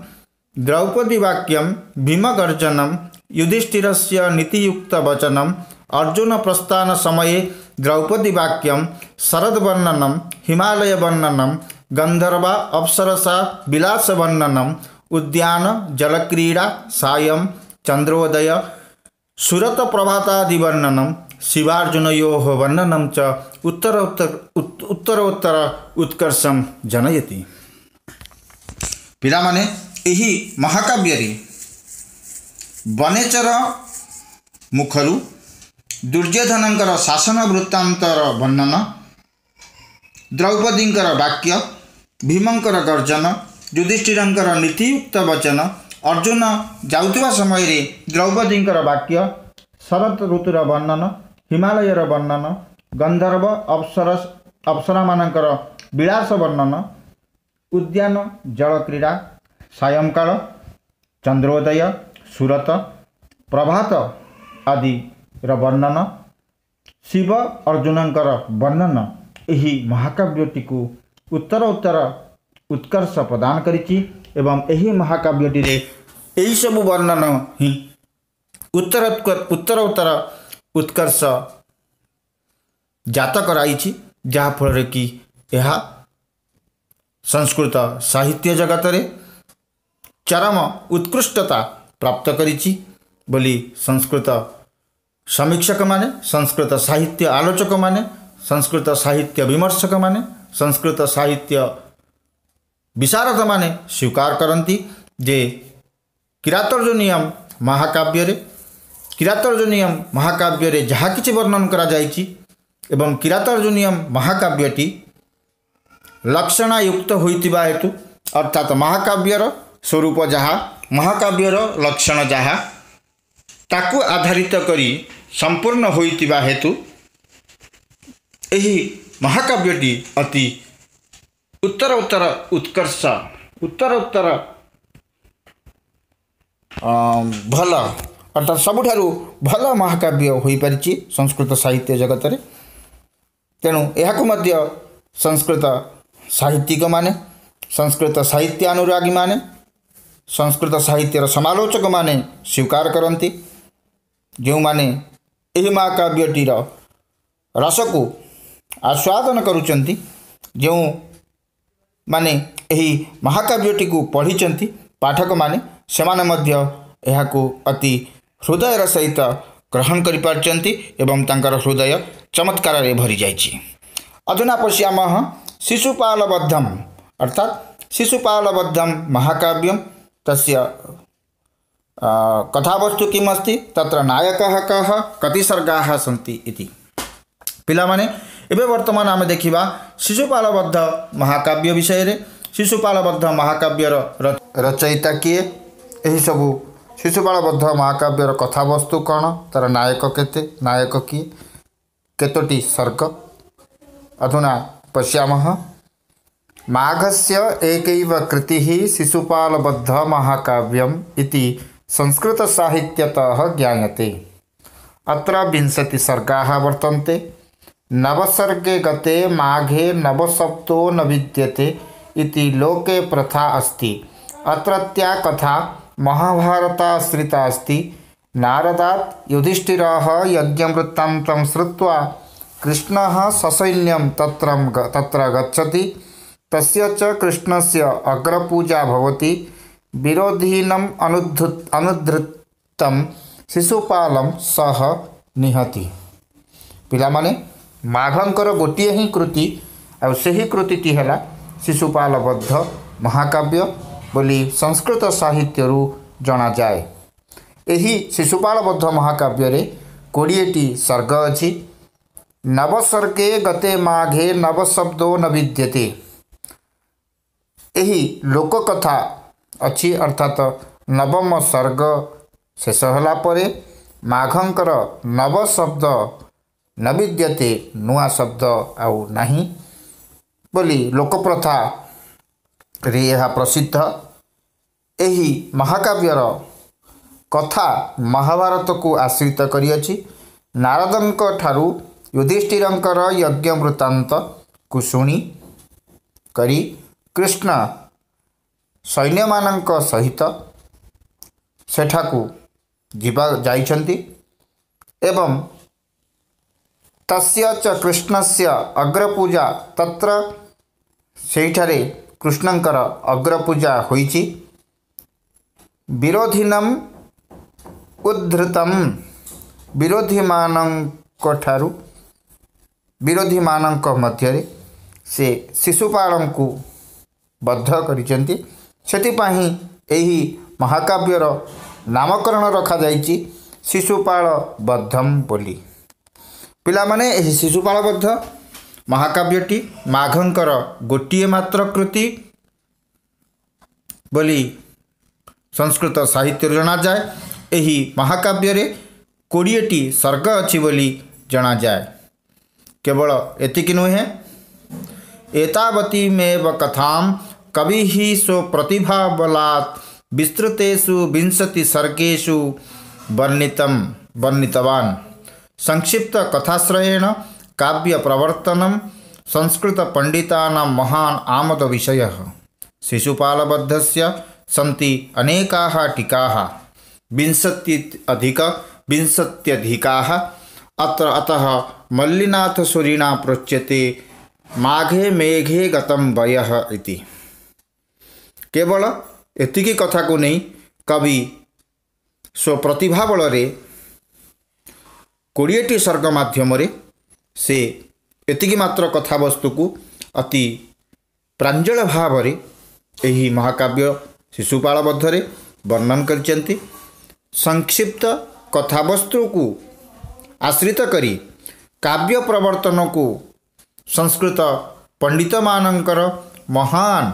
द्रौपदी वाक्यम भीमगर्जनम युधिष्ठिरस्य नीतियुक्त वचनम अर्जुन प्रस्थान समये द्रौपदी वाक्यम शरद वर्णनम हिमालय वर्णनम गंधर्वा अप्सरसा विलास वर्णनम उद्यान जलक्रीड़ा सायं चंद्रोदय सुरत प्रभातादि वर्णनम शिवार्जुनयोः वर्णनम च उत्तरोत्तर उत्कर्षम जनयति। पिलामाने एही महाकाव्य रे वनेचर मुखरु दुर्योधनंकर शासन वृत्तांतर वर्णन द्रौपदींकर वाक्य भीमंकर गर्जन युधिष्ठिरंकर नीतियुक्त वचन अर्जुन जाउଥିବା समय रे द्रौपदींकर वाक्य शरत ऋतुर वर्णन हिमालयर वर्णन, गंधर्व अप्सरा मानकर विलास वर्णन, उद्यान जल क्रीड़ा, सायंकाल चंद्रोदय, सुरत प्रभात आदि वर्णन, शिव अर्जुनकर वर्णन यही महाकाव्यटी को उत्तर उत्तर उत्कर्ष प्रदान करिछि एवं यही महाकाव्यटी रे एही सब वर्णन ही उत्तर उत्तर उत्कर्ष जात कराइछि, जहाँ फल कि यह संस्कृत साहित्य जगत रे चरम उत्कृष्टता प्राप्त करिछि बोली संस्कृत समीक्षक माने, संस्कृत साहित्य आलोचक माने, संस्कृत साहित्य विमर्शक माने, संस्कृत साहित्य विशारद माने स्वीकार करती जे किरातर्जुनीयम महाकाव्य रे जहाँ किछि वर्णन करा जाइछि एवं किरातर्जुनीयम महाकाव्यटी लक्षणायुक्त होइतिबा हेतु अर्थात महाकाव्यर स्वरूप जहाँ महाकाव्यर लक्षण जहाँ ताकू आधारित करी संपूर्ण होइतिबा हेतु यही महाकाव्यटी अति उत्तर उत्तर उत्कर्ष उत्तर उत्तर भल अर्थात सबुठारु भल महाकाव्य हो पारिछि संस्कृत साहित्य जगत रे। तेणु यहाकु मध्य संस्कृत साहित्यिक माने, संस्कृत साहित्य अनुरागी माने, संस्कृत साहित्यर समालोचक माने स्वीकार करती, जो माने एही महाकाव्यटीर रस को आस्वादन करुचंती, जो माने एही महाकाव्यटी को पढ़ी पाठक माने सेमाने मध्य एहाकू अति हृदयर सहित ग्रहण करि पारचंती एवं तांकर हृदय चमत्कार रे भरी जाइछि। अधुना पश्यामः शिशुपालबद्धम अर्थात शिशुपालबद्धम महाकाव्यम तस्य कथावस्तु किम् अस्ति, तत्र नायकः कः, कति सर्गाः सन्ति इति। पिलामाने एबे वर्तमान आमे देखिबा शिशुपालबद्ध महाकाव्य विषय रे। शिशुपालबद्ध महाकाव्यर रचयिता किए, एही सबु शिशुपालबद्ध महाकाव्यर कथावस्तु कौन, तार नायक केते, नायक किए, केतोटी सर्ग। अधुना पश्यामः माघस्य एकैव कृतिः शिशुपालबद्ध महाकाव्यम् इति संस्कृत साहित्यतः ज्ञायते। अत्र 20 सर्गाः वर्तन्ते। नवसर्गे गते माघे नवसप्तो न विद्यते इति लोके प्रथा अस्ति। अत्रत्या कथा महाभारताश्रिता अस्ति। नारदात् युधिष्ठिरः यज्ञवृत्तान्तं श्रुत्वा कृष्णः ससैन्यं तत्र गच्छति। तस्य च कृष्णस्य अग्रपूजा भवति। विरोधिनम् अनुद्धृतं शिशुपालं सह निहति। पिलामाने माघंकर गोटिए ही कृति और सही कृतिटी है शिशुपालबद्ध महाकाव्य बोली संस्कृत साहित्यरू जना जाए। यही शिशुपालबद्ध महाकाव्य रे 20टी सर्ग अछि। नवसर्गे गते माघे नवशब्दो न विद्यते, यही लोककथा अच्छी अर्थात नवम सर्ग शेष होला परे माघंकर नव शब्द न विद्यते, नुआ शब्द आउ नाही बोली लोकप्रथा रे यह प्रसिद्ध। यही महाकाव्यर कथा महाभारत को आश्रित करिअछि। नारदंक ठारू युधिष्ठिरंकर यज्ञ वृत्तांत को शुणी करी कृष्ण सैन्य मानक सहित सेठाकू जाइछन्ति एवं तस्य च कृष्णस्य अग्रपूजा तत्र सेठारे कृष्णंकर अग्रपूजा होइछि। विरोधिनम उद्धृतम विरोधी मानक मध्य से शिशुपालं को बद्ध करिसेंति। सेतिपाही एही महाकाव्यर नामकरण रखा जाइछि शिशुपाल बद्धम बोली। पिलामाने एही शिशुपालबद्ध महाकाव्यटी माघंकर गोटिए मात्र कृति बोली संस्कृत साहित्य जना जाए। एही महाकाव्य रे 20टी सर्ग अछि बोली जना जाए। केवल एतिक नुहे, एतावतीमेव कथां कविः स्वप्रतिभा बलात् विस्तृतेषु 20 सर्गेषु वर्णितवान्। संक्षिप्त कथाश्रयेण काव्य प्रवर्तनं संस्कृत पंडितानां महान् आमोद विषयः। शिशुपालबद्धस्य सन्ति अनेकाः टीकाः, 20 अतः मल्लिनाथसूरिणा प्रोच्यते माघे मेघे गतं वयः इति। केवल एतिकी कथा को नहीं कवि स्वप्रतिभा बल 20टी सर्ग माध्यम से एतिकी मात्र कथावस्तु को अति प्रांजल भाव यही महाकाव्य शिशुपालबद्धरे वर्णन करछन्ति। संक्षिप्त कथावस्तु को आश्रित करी काव्य प्रवर्तन को संस्कृत पंडित मानकर महान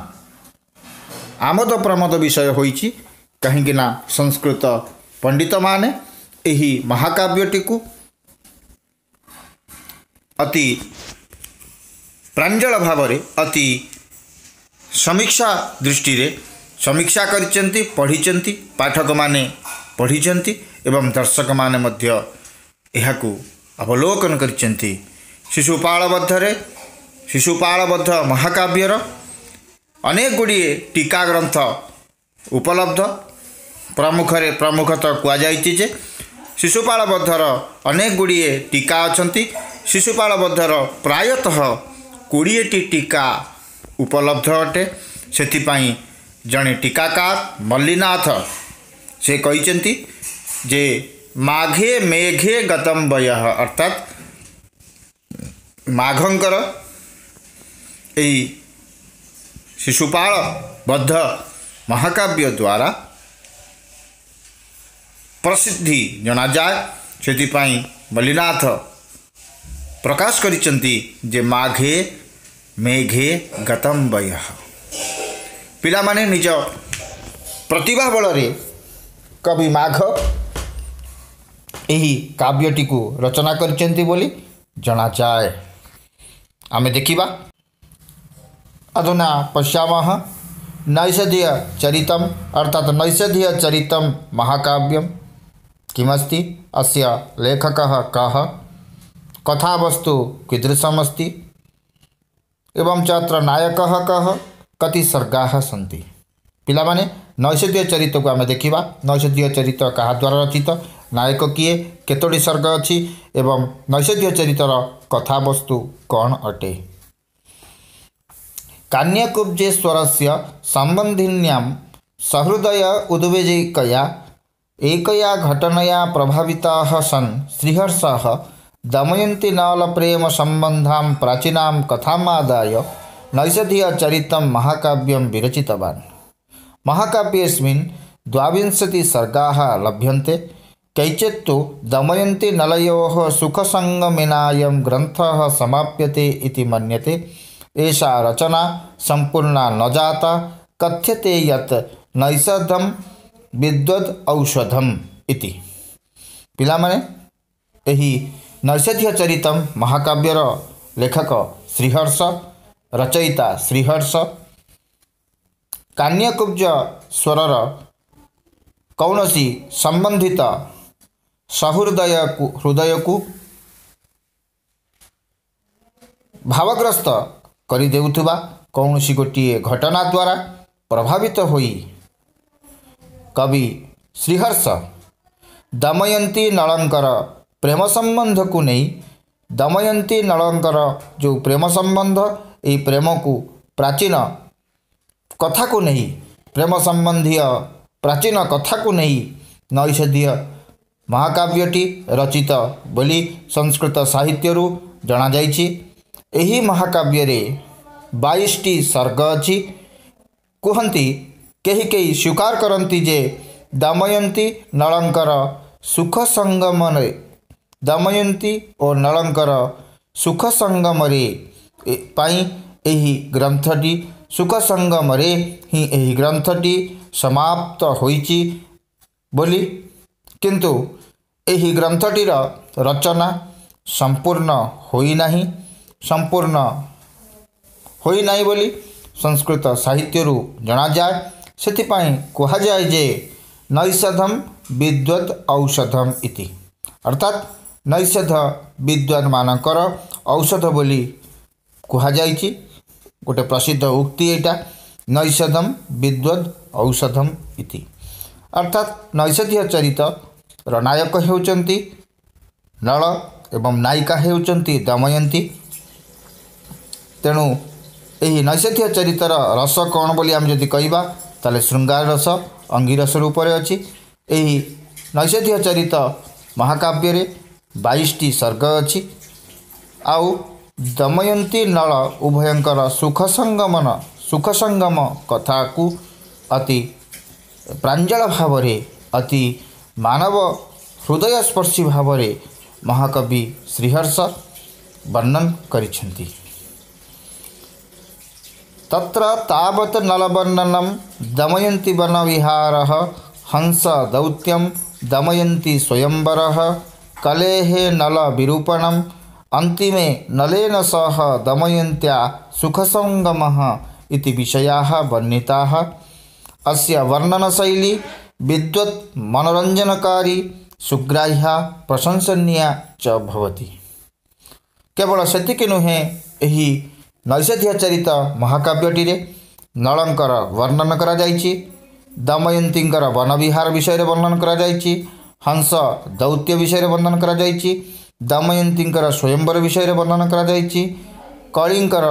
आमोद प्रमोद विषय होइछि। कहीं संस्कृत पंडित माने एही महाकाव्यटी को अति प्रांजल भावरे अति समीक्षा दृष्टि रे समीक्षा करिसेंती, पढ़िसेंती, पाठक माने पढ़िसेंती एवं दर्शक माने मध्य एहाकू अवलोकन करिसेंती। शिशुपालबद्ध महाकाव्यर अनेक गुड़िए टीका ग्रंथ उपलब्ध। प्रमुखतः कहुଯାଇଛି जे शिशुपालबद्धर अनेक गुड़िए टीका अछंती। शिशुपालबद्धर प्रायतः 20टी टीका उपलब्ध अटे। सेथिपाई जड़े टीकाकार मल्लिनाथ से कहिसेंती जे माघे मेघे गतम वयः, अर्थात माघंकर एही शिशुपालबद्ध महाकाव्य द्वारा प्रसिद्धि जना जाए। सेथिपाई मल्लिनाथ प्रकाश करिसेंती जे माघे मेघे गतम वयः। पिला माने निज प्रतिभा बल कवि माघ यही काव्यटी को रचना करिसेंती बोली जना जाए। आमे देखिबा अधुना पश्यामः नैषधीय चरितम अर्थात नैषधीय चरितम महाकाव्यम किमस्ति, अस्य लेखकः कः, कथावस्तु कीदृशमस्ति एवं च अत्र नायकः कः, कति सर्गाः सन्ति। पिला माने नैषधीय चरित को आमे देखिबा। नैषधीय चरित कहा द्वारा रचित, नायक किए, केतोटी सर्ग अछि एवं नैषधीय चरितर कथावस्तु कौन अटे। कान्यकुब्जेश्वरस्य संबंधिन्यां सहृदय उद्वेजिकया एकया घटनया प्रभाविताः सन् श्रीहर्षः दमयन्ती नल प्रेम संबंधां प्राचीनां कथामादाय नैषधीय चरितं महाकाव्यं विरचितवान्। महाकाव्येऽस्मिन् 22 सर्गाः लभ्यन्ते। कैचित्तु दमयन्ती नलयोः सुखसंगमेनायं ग्रन्थः समाप्यते इति मन्यते। एषा रचना संपूर्णा न जाता। कथ्यते यत् नैषधं विद्वद् औषधम् इति। पिला माने एही नैषधीय चरितम महाकाव्यर लेखक श्रीहर्ष, रचयिता श्रीहर्ष कान्यकुब्ज स्वरर कौनसी संबंधित हृदय को भावग्रस्त करि देउथुबा कौनसी गोटिए घटना द्वारा प्रभावित होई कवि श्रीहर्ष दमयंती नलंकर प्रेम संबंध को नहीं, दमयंती नलंकर जो प्रेम संबंध, ये प्रेम को प्राचीन कथा को नहीं, प्रेम संबंधी प्राचीन कथा को नहीं नैषधीय महाकाव्यटी रचित बोली संस्कृत साहित्यरू जना जाइछि। एही महाकाव्य रे 22टी सर्ग अछि। कहती कहीं कहीं स्वीकार करती जे दमयंती नलंकर सुख संगम दमयंती और नलंकर सुख संगम एही ग्रंथटी सुख संगम ही एही ग्रंथटी समाप्त होइछि बोली, किंतु एही ग्रंथटीर रचना संपूर्ण होई नाही बोली संस्कृत साहित्य जना जाए। सेथिपाई कहा जाए जे नैषधम विद्वत् औषधम इति, अर्थात नैषध विद्वान मानकर औषध बोली कहा जाइछि। गोटे प्रसिद्ध उक्ति एटा नैषधम विद्वत् औषधम इति, अर्थात नैषधीय चरित नायक हेउचंती नल एवं नायिका हेउचंती दमयंती। तेणु यही नैषधीय चरितर रस कौन बोली आम जदि कहबा ताले श्रृंगार रस अंगिरस रूप से अच्छी। यही नैषधीय चरित महाकाव्य रे 22टी सर्ग अच्छी। आउ दमयंती नल उभयंकर सुखसंगम कथा को अति प्रांजल भाव अति मानव हृदयस्पर्शी भाव महाकवि श्रीहर्ष वर्णन करिसेंती। तत्र तावत् नलवर्णनम दमयंती वनविहारः हंस दौत्यम दमयंती स्वयंवरः कलेहे नल विरूपणम अंतिमे नलेन सह दमयंत्या सुखसंगमः इति विषयाः वर्णिताः। अस्य वर्णनशैली विद्वत् मनोरंजनकारी सुग्राह्या प्रशंसनीया च भवति। केवल सेतिकी नुहे एही नैषधीय चरित महाकाव्यटी नलंकर वर्णन करा जाइछि, दमयंतींकर वनविहार विषय वर्णन करा जाइछि, हंस दौत्य विषय वर्णन करा जाइछि, दमयंतींकर स्वयंवर विषय वर्णन करा जाइछि, कलिंकर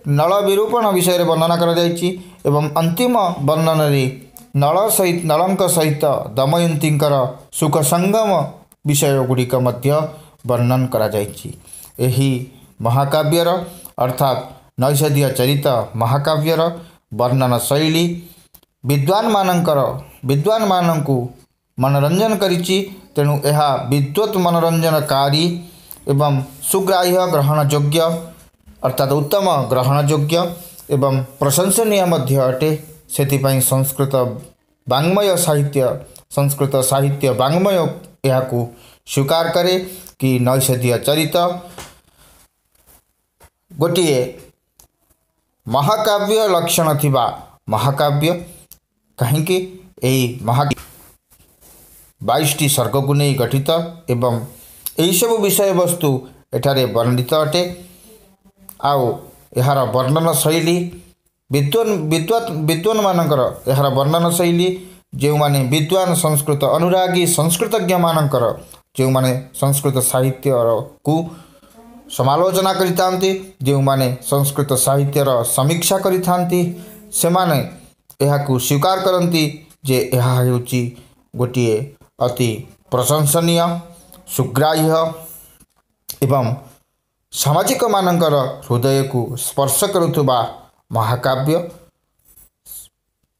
नल विरूपण विषय वर्णन करा जाइछि एवं अंतिम वर्णन नलंक सहित दमयंतींकर सुख संगम विषय गुड़िक मध्य वर्णन करा जाइछि। एही महाकाव्यर अर्थात नैषधीय चरित महाकाव्यर वर्णन शैली विद्वान मानंकु मनोरंजन करिछि। तेणु यह विद्वत् मनोरंजनकारी एवं सुग्राह्य ग्रहण योग्य अर्थात उत्तम ग्रहण योग्य एवं प्रशंसनीय मध्य अटे। सेथिपाई संस्कृत साहित्य वाङ्मय यहाकू स्वीकार करे कि नैषधीय चरित गोटे महाकाव्य लक्षण थिबा महाकाव्य। कहीं यही महाकाव्य 22टी सर्ग को नहीं गठित एवं यही सब विषय वस्तु एठारे वर्णित अटे। आउ यार वर्णन शैली विद्वान मानकर यार वर्णन शैली जो माने विद्वान संस्कृत अनुरागी संस्कृतज्ञ मानकर जो माने संस्कृत साहित्य को समालोचना करिथांती, जो माने संस्कृत साहित्यर समीक्षा करिथांती, सेमाने एहाकू स्वीकार करती जे यह हेउची गोटिए अति प्रशंसनीय सुग्राह्य एवं सामाजिक मानकर हृदय को स्पर्श करुवा महाकाव्य।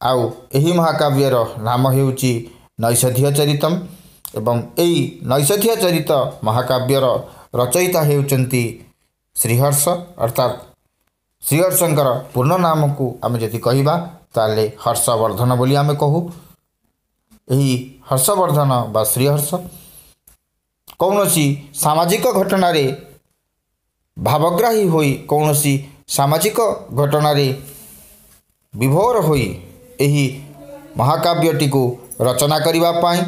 आउ एही महाकाव्यर नाम हेउची नैषधीय चरितम एवं एही नैषधीय चरित महाकाव्यर रचयिता हेउचंती श्रीहर्ष अर्थात श्रीहर्षंकर पूर्ण नाम को आम जदि कहबा ताले हर्षवर्धन बोली आम कहू। एही हर्षवर्धन बा श्रीहर्ष कौनसी सामाजिक घटना रे भावग्राही होई कौनसी सामाजिक घटना रे विभोर होई एही महाकाव्यटी को रचना करिवा पाई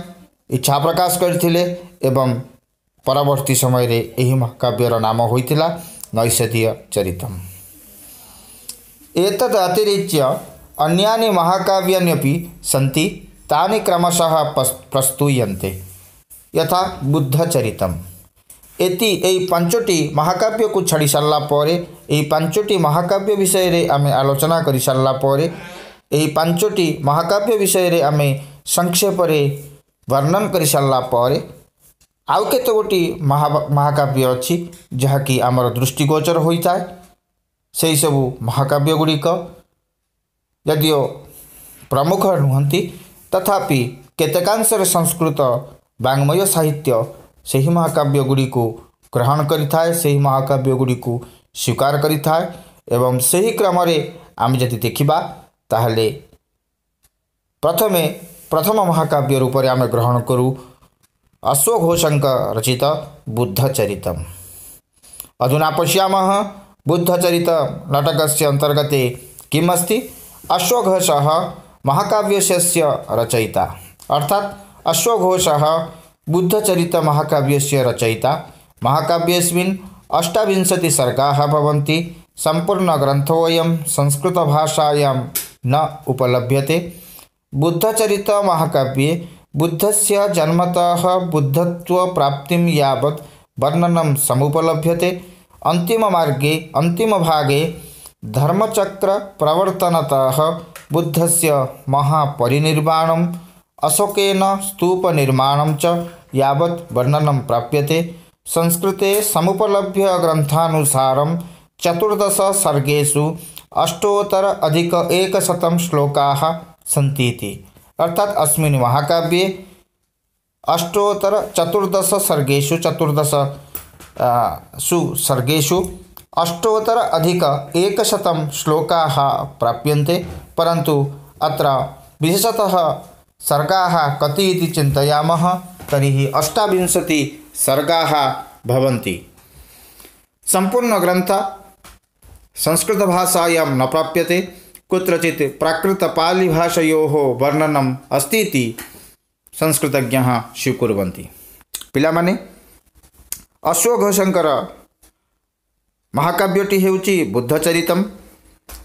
इच्छा प्रकाश करथिले एवं परवर्ती समय रे एही महाकाव्यर नाम होइतिला नैषधीय चरितम। एतद् अतिरिच्य अन्यानि महाकाव्यान्यपि सन्ति तानि क्रमशः प्रस्तूयन्ते यथा बुद्धचरितम। एति एई पांचटी महाकाव्य को छाड़ी सारला परे एई पांचटी महाकाव्य विषय रे आमे आलोचना करि सारला परे एई पांचटी महाकाव्य विषय रे आमे संक्षेप रे वर्णन करि सारला परे आउ केते गोटी महाकाव्य अछि जहाँकि आमर दृष्टिगोचर होइताय। सेही सबु महाकाव्य गुड़िक यदिओ प्रमुख नुहंती तथापि केतेकांशरे संस्कृत वाङ्मय साहित्य सेही महाकाव्य गुड़ी को ग्रहण करिथाए, सेही महाकाव्य गुड़ी को स्वीकार करिथाए एवं सेही क्रम रे आम जदि देखिबा ताहले प्रथम महाकाव्य रूप में आम ग्रहण करूँ अश्वघोषंक रचित बुद्धचरितम। अधुना पश्यामः बुद्धचरित नाटकस्य अंतर्गते किम् अस्ति। अश्वघोषः महाकाव्यस्य रचयिता, अर्थात अश्वघोषः बुद्धचरित महाकाव्यस्य रचयिता। महाकाव्येऽस्मिन् 28 सर्गाः भवन्ति। सम्पूर्णग्रन्थोऽयं संस्कृतभाषायां न उपलभ्यते। बुद्धचरित महाकाव्ये बुद्धस्य जन्मतः बुद्धत्वप्राप्तिं यावत् वर्णनं समुपलभ्यते। अन्तिममार्गे अन्तिमभागे धर्मचक्रप्रवर्तनतः बुद्धस्य महापरिनिर्वाणम् अशोकेन स्तूपनिर्माणं च यावत् वर्णनं प्राप्यते। संस्कृते समुपलभ्य ग्रन्थानुसारं 14 सर्गेषु 8,अधिक-100 श्लोकाः सन्ति इति। अर्थात अस्मिन् महाकाव्ये 14 सर्गेषु 8,अधिक-100 श्लोकाः प्राप्यन्ते। परन्तु अत्र विशेषतः सर्गाः कति इति चिन्तयामः तर्हि 28 सर्गाः भवन्ति। सम्पूर्णग्रन्थ संस्कृतभाषायां न प्राप्यते। कुत्रचित् प्राकृतपालिभाषयोः वर्णनम् अस्ति इति संस्कृतज्ञाः स्वीकुर्वन्ति। पिलामाने अश्वघोषଙ୍କର महाकाव्यटी हेउची बुद्धचरितम।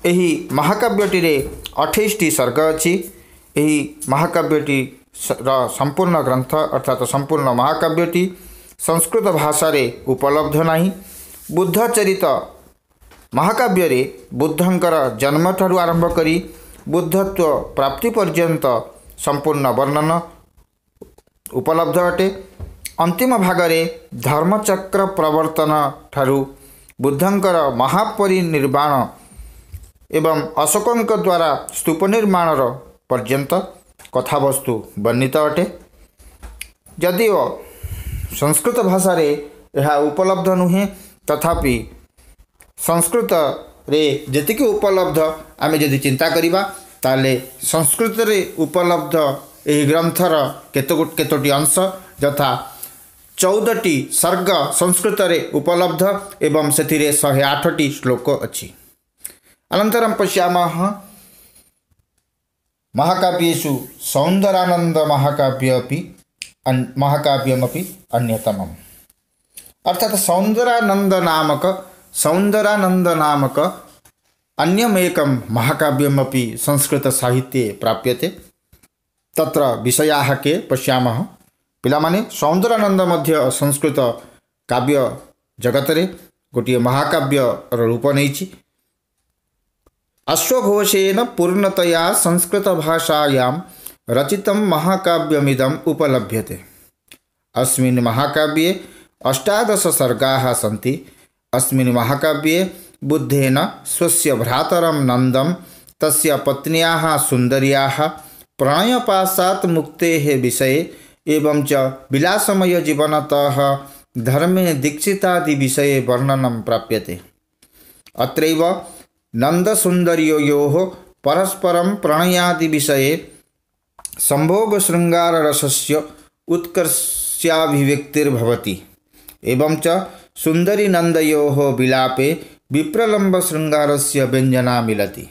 एही महाकाव्यटीरे 28टी सर्ग अछि। एही महाकाव्यटी संपूर्ण ग्रंथ अर्थात संपूर्ण महाकाव्यटी संस्कृत भाषा रे उपलब्ध नाही। बुद्धचरित महाकाव्य रे बुद्धंकर जन्म ठारू आरंभ करी बुद्धत्व प्राप्ति पर्यंत संपूर्ण वर्णन उपलब्ध अटे। अंतिम भागरे धर्मचक्र प्रवर्तन ठारू बुद्धंकर महापरिनिर्वाण एवं अशोकंक द्वारा स्तूप निर्माणर पर्यंत कथावस्तु वर्णित अटे। यदिओ संस्कृत भाषा रे यह उपलब्ध नुहे तथापि संस्कृत रे जतिक उपलब्ध आमे यदि चिंता करिबा ताले संस्कृत रे उपलब्ध एही ग्रंथर केतोटी अंश यथा 14टी सर्ग संस्कृत रे उपलब्ध एवं सेथिरे 108टी श्लोक अछि। अनन्तरं पश्यामः महाकाव्येषु सौन्दरानंद महाकाव्यमपि अन्यतमम्। अर्थात सौन्दरानंद नामक अन्यमेकं महाकाव्यमपि संस्कृत साहित्ये प्राप्यते। तत्र विषयाः के पश्यामः। पिलामाने सौन्दरानंद मध्य संस्कृत काव्य जगतरे गोटे महाकाव्य रूप नैछि। अश्वघोषेण पूर्णतया संस्कृत भाषायां रचितं महाकाव्यमिदम् उपलभ्यते। अस्मिन् महाकाव्ये 18 सर्गाः सन्ति। अस्मिन् महाकाव्ये बुद्धेन स्वस्य भ्रातरं नन्दं तस्य पत्न्याः सुन्दर्याः प्रणयपाशात् मुक्तेः विषये एवं च विलासमय जीवनतः धर्मे दीक्षितादि विषये वर्णनं प्राप्यते। अत्रैव नन्दसुन्दर्योः परस्परं प्रणयादि विषये संभोग शृंगार रसस्य उत्कर्षाभिव्यक्तिर्भवति। एवं च सुंदरी नंदयोः विलापे विप्रलंब शृंगारस्य व्यंजना मिलति।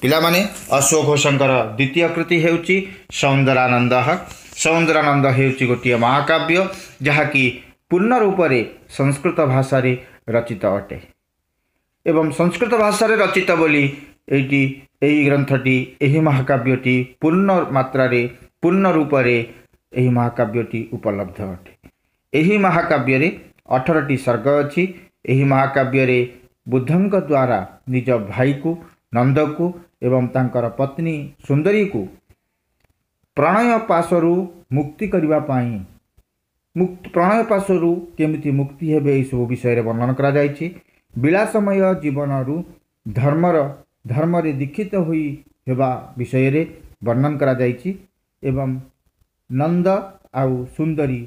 पिलामाने अश्वघोषंकर द्वितीय कृति हेउची सौन्दरानंदः। सौन्दरानंद हेउची गोटिए महाकाव्य जहाँकि पूर्ण रूप से संस्कृत भाषा रे रचित अटे एवं संस्कृत भाषा रे रचित बोली एही ग्रंथटी एही महाकाव्यटी पूर्ण मात्रा रे पूर्ण रूप से एही महाकाव्यटी उपलब्ध अटे। एही महाकाव्य रे 18टी सर्ग अछि। एही महाकाव्य रे बुद्धंक द्वारा निज भाई को नंद को एवं तांकर पत्नी सुंदरी को प्रणय पाशरु मुक्ति करबा पाई प्रणय पाशरु केमिति मुक्ति हेबे एई सब विषय रे वर्णन करा जायछि। विलासमय जीवनरु धर्म रे दीक्षित होई हेबा विषय रे वर्णन करा जायछि एवं नंद आउ सुंदरी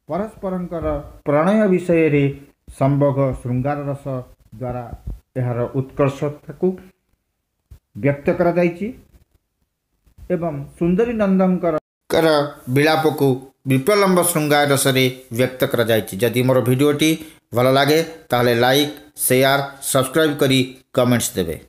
परस्परंकर प्रणय विषय रे संभोग श्रृंगार रस द्वारा एहार उत्कर्षता को व्यक्त करा जायछि एवं सुंदरी नंदंकर विलाप को विप्रलंब श्रृंगार रस रे व्यक्त करा जायछि। जदि मोर वीडियोटी भल लगे ताहले लाइक शेयर सब्सक्राइब करी कमेंट्स देबे।